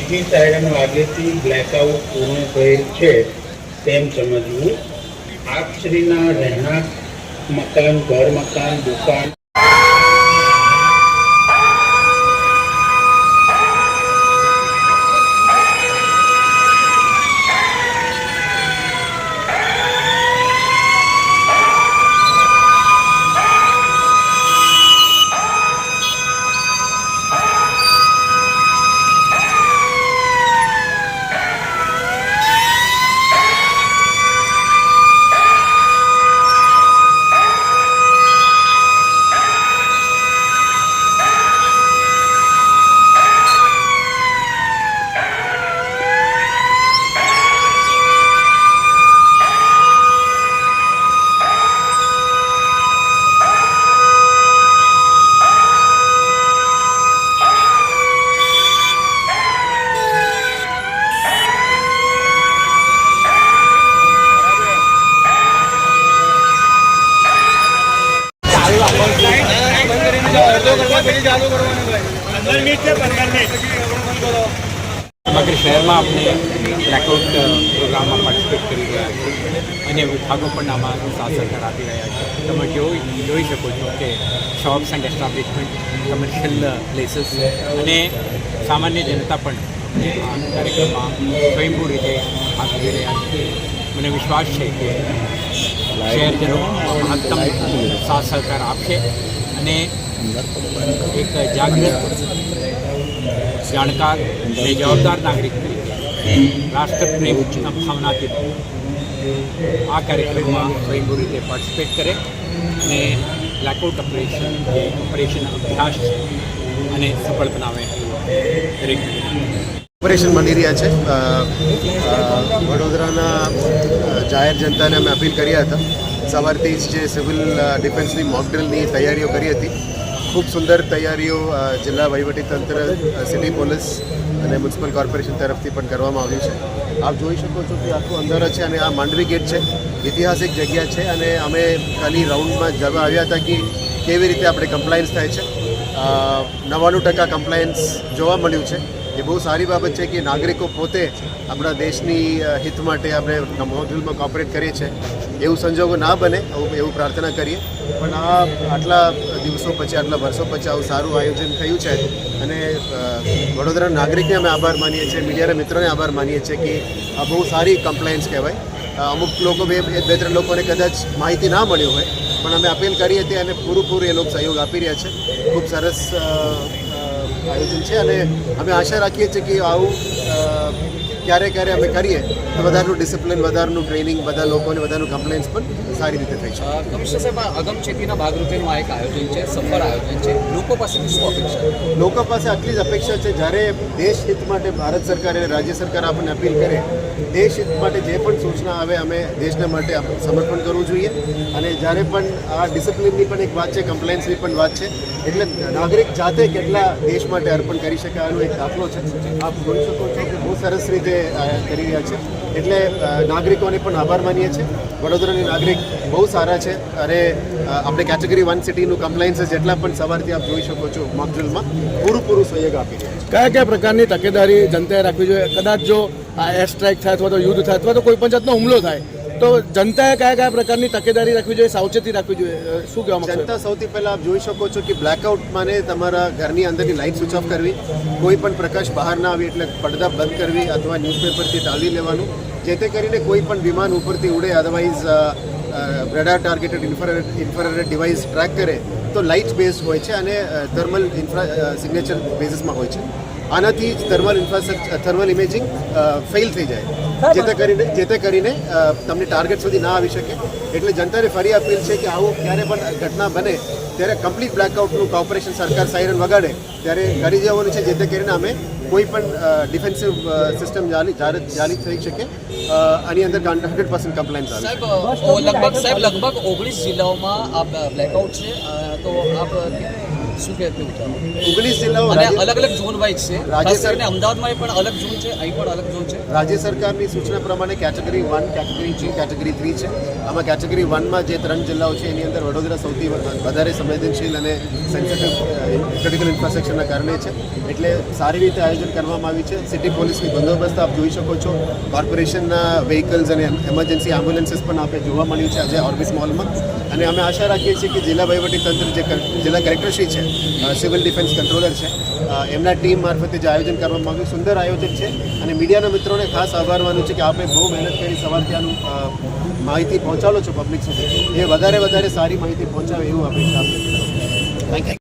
બીજી siren વાગ્યેથી blackout પૂર્ણ થયેલ છે તેમ સમજવું. આપશ્રીના રહેણાંક મકાન, ઘર મકાન, દુકાન સમગ્ર શહેરમાં આપણે બ્લેકઆઉટ પ્રોગ્રામમાં પાર્ટિસિપેટ કરી રહ્યા છીએ અને વિભાગો પણ આમાં સાથ સહકાર આપી રહ્યા છે. તમે જોઈ શકો છો કે shops and establishment, commercial places અને સામાન્ય જનતા પણ આ કાર્યક્રમમાં સ્વયંભૂ રીતે ભાગ લઈ રહ્યા છે. મને વિશ્વાસ છે કે શહેરજનો મહત્તમ સાથ સહકાર આપશે અને એક જાગૃત, જાણકાર અને જવાબદાર નાગરિક તરીકે રાષ્ટ્રપ્રેમના ભાવનાથી આ કાર્યક્રમમાં સ્વયંભૂ રીતે પાર્ટિસિપેટ કરે અને બ્લેકઆઉટ ઓપરેશન અભ્યાસ છે અને સફળ બનાવે દરેક ઓપરેશન બની રહ્યા છે. વડોદરાના જાહેર જનતાને અમે અપીલ કર્યા હતા. સવારથી જ જે સિવિલ ડિફેન્સની મોકડ્રીલની તૈયારીઓ કરી હતી. ખૂબ સુંદર તૈયારીઓ જિલ્લા વહીવટીતંત્ર, સિટી પોલીસ અને મ્યુનિસિપલ કોર્પોરેશન તરફથી પણ કરવામાં આવ્યું છે. આપ જોઈ શકો છો કે આખું અંદર છે અને આ માંડવી ગેટ છે, ઐતિહાસિક જગ્યા છે અને અમે ખાલી રાઉન્ડમાં જવા આવ્યા હતા કે કેવી રીતે આપણે કમ્પ્લાયન્સ થાય છે. 99% કમ્પ્લાયન્સ જોવા મળ્યું છે. એ બહુ સારી બાબત છે કે નાગરિકો પોતે આપણા દેશની હિત માટે આપણે મોડ્યુલમાં કોઓપરેટ કરીએ છીએ. એવું સંજોગો ના બને એવું પ્રાર્થના કરીએ. પણ આટલા દિવસો પછી, આટલા વર્ષો પછી આવું સારું આયોજન થયું છે અને વડોદરા નાગરિકને અમે આભાર માનીએ છીએ, મીડિયાના મિત્રોને આભાર માનીએ છીએ કે આ બહુ સારી કમ્પ્લાયન્સ કહેવાય. અમુક લોકો બે ત્રણ લોકોને કદાચ માહિતી ના મળ્યું હોય, પણ અમે અપીલ કરી હતી અને પૂરું એ લોકો સહયોગ આપી રહ્યા છે. ખૂબ સરસ આયોજન છે અને અમે આશા રાખીએ છીએ કે આવું ક્યારે અમે કરીએ તો વધારનું ડિસિપ્લિન, વધારનું ટ્રેનિંગ, બધા લોકોને વધારનું કમ્પ્લેન્સ પણ સારી રીતે થઈ શકે. કમિશનર સાહેબ, અગમચેતીના ભાગરૂપેનું આ એક આયોજન છે, સફળ આયોજન છે. લોકો પાસેથી શું અપેક્ષા? લોકો પાસે આટલી જ અપેક્ષા છે. જ્યારે દેશ હિત માટે ભારત સરકાર અને રાજ્ય સરકાર આપણને અપીલ કરે, દેશ હિત માટે જે પણ સૂચના આવે અમે દેશના માટે સમર્પણ કરવું જોઈએ. અને જ્યારે પણ આ ડિસિપ્લિનની પણ એક વાત છે, કમ્પ્લેન્સની પણ વાત છે. એટલે નાગરિક જાતે કેટલા દેશ માટે અર્પણ કરી શકે આનો એક દાખલો છે. આપ જોઈ શકો છો કે બહુ સરસ રીતે કરી રહ્યા છે. એટલે નાગરિકોને પણ આભાર માનીએ છીએ. વડોદરાની નાગરિક બહુ સારા છે અને આપણે કેટેગરી 1 સિટીનું કમ્પ્લાયન્સ જેટલા પણ સવારથી આપ જોઈ શકો છો મોકડ્રીલમાં પૂરું સહયોગ આપી રહ્યા છે. કયા પ્રકારની તકેદારી જનતાએ રાખવી જોઈએ? કદાચ જો આ એર સ્ટ્રાઇક થાય અથવા તો યુદ્ધ થાય અથવા તો કોઈ પણ જાતનો હુમલો થાય તો જનતાએ કયા પ્રકારની તકેદારી રાખવી જોઈએ, સાવચેતી રાખવી જોઈએ? શું કહેવા માંગશો? જનતા સૌથી પહેલાં આપ જોઈ શકો છો કે બ્લેકઆઉટ માને તમારા ઘરની અંદરની લાઇટ સ્વિચ ઓફ કરવી, કોઈ પણ પ્રકાશ બહાર ના આવી એટલે પડદા બંધ કરવી અથવા ન્યૂઝપેપરથી ટાળી લેવાનું, જેથી કરીને કોઈ પણ વિમાન ઉપરથી ઉડે, otherwise radar targeted infrared device track કરે તો લાઇટ બેઝ હોય છે અને થર્મલ સિગ્નેચર બેઝિસમાં હોય છે. આનાથી જ થર્મલ ઇમેજિંગ ફેલ થઈ જાય, જેથી કરીને તમને ટાર્ગેટ સુધી ના આવી શકે. એટલે જનતાને ફરી અપીલ છે કે આવું ક્યારે પણ ઘટના બને ત્યારે કમ્પ્લીટ બ્લેકઆઉટનું કોઓપરેશન સરકાર સાયરન વગાડે ત્યારે કરી જવાનું છે, જેથી કરીને અમે કોઈ પણ ડિફેન્સિવ સિસ્ટમ જાલી થઈ શકે. આની અંદર 100% કમ્પ્લાયન્સ આવે. લગભગ 19 જિલ્લાઓમાં આ બ્લેકઆઉટ છે. તો આપ શું કે તેવું 19 જિલ્લાઓ અને રાજ્ય- અલગ અલગ ઝોન વાઇઝ છે રાજ્ય ખાસ સર- કરીને અમદાવાદમાં પણ અલગ ઝોન છે અહીં પણ અલગ ઝોન છે રાજ્ય સરકારની સૂચના પ્રમાણે કેટેગરી 1, કેટેગરી 2, કેટેગરી 3 છે. આમાં કેટેગરી 1માં જે 3 જિલ્લાઓ છે એની અંદર વડોદરા સૌથી વધારે સંવેદનશીલ અને સેન્સિટિવ ક્રિટિકલ ઇન્ફ્રાસ્ટ્રક્ચરના કારણે છે. એટલે સારી રીતે આયોજન કરવામાં આવ્યું છે. સિટી પોલીસની બંદોબસ્ત આપ જોઈ શકો છો. કોર્પોરેશનના વ્હીકલ્સ અને એમરજન્સી એમ્બ્યુલન્સીસ પણ આપણે જોવા મળ્યું છે આજે ઓર્બિસ મોલમાં. અને અમે આશા રાખીએ છીએ કે જિલ્લા વહીવટીતંત્ર જે જિલ્લા કલેક્ટરશ્રી છે, સિવિલ ડિફેન્સ કંટ્રોલર છે, એમના ટીમ મારફતે જે આયોજન કરવામાં આવ્યું સુંદર આયોજન છે. અને મીડિયાના મિત્રોને ખાસ આભાર માનું છે કે આપણે બહુ મહેનત કરી સવારથી આનું માહિતી પહોંચાડો છો પબ્લિક સુધી. એ વધારે સારી માહિતી પહોંચાવે એવું અપેક્ષા આપણે થેન્ક યુ.